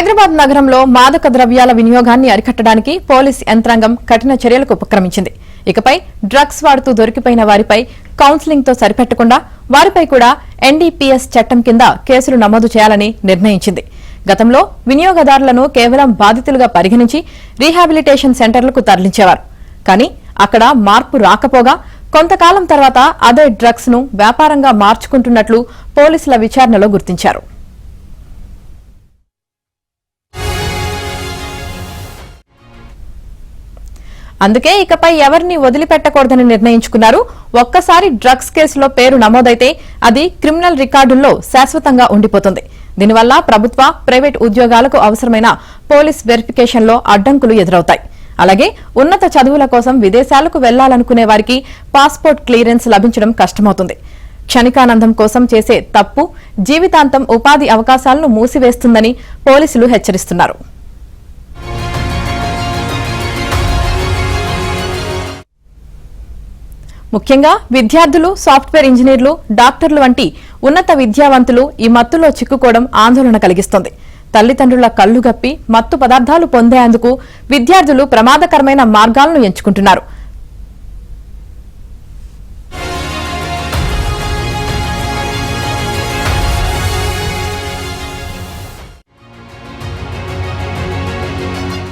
హైదరాబాద్ నగరంలో మాదక ద్రవ్యాల వినియోగాన్ని అరికట్టడానికి పోలీస్ యంత్రాంగం కఠిన చర్యలకు ఉపక్రమించింది. ఇకపై డ్రగ్స్ వాడుతూ దొరికిపోయిన వారిపై కౌన్సిలింగ్ తో సరిపెట్టకుండా వారిపై కూడా ఎన్డీపీఎస్ చట్టం కింద కేసులు నమోదు చేయాలని నిర్ణయించింది. గతంలో వినియోగదారులను కేవలం బాధితులుగా పరిగణించి రీహాబిలిటేషన్ సెంటర్లకు తరలించేవారు. కానీ అక్కడ మార్పు రాకపోగా కొంతకాలం తర్వాత అదే డ్రగ్స్ ను వ్యాపారంగా మార్చుకుంటున్నట్లు పోలీసుల విచారణలో గుర్తించారు. అందుకే ఇకపై ఎవరిని వదిలిపెట్టకూడదని నిర్ణయించుకున్నారు. ఒక్కసారి డ్రగ్స్ కేసులో పేరు నమోదైతే అది క్రిమినల్ రికార్డుల్లో శాశ్వతంగా ఉండిపోతుంది. దీనివల్ల ప్రభుత్వ, ప్రైవేట్ ఉద్యోగాలకు అవసరమైన పోలీస్ వెరిఫికేషన్లో అడ్డంకులు ఎదురవుతాయి. అలాగే ఉన్నత చదువుల కోసం విదేశాలకు వెళ్లాలనుకునే వారికి పాస్పోర్ట్ క్లియరెన్స్ లభించడం కష్టమవుతుంది. క్షణికానందం కోసం చేసే తప్పు జీవితాంతం ఉపాధి అవకాశాలను మూసివేస్తుందని పోలీసులు హెచ్చరిస్తున్నారు. ముఖ్యంగా విద్యార్థులు, సాఫ్ట్వేర్ ఇంజనీర్లు, డాక్టర్లు వంటి ఉన్నత విద్యావంతులు ఈ మత్తులో చిక్కుకోవడం ఆందోళన కలిగిస్తోంది. తల్లిదండ్రుల కళ్లుగప్పి మత్తు పదార్థాలు పొందేందుకు విద్యార్థులు ప్రమాదకరమైన మార్గాలను ఎంచుకుంటున్నారు.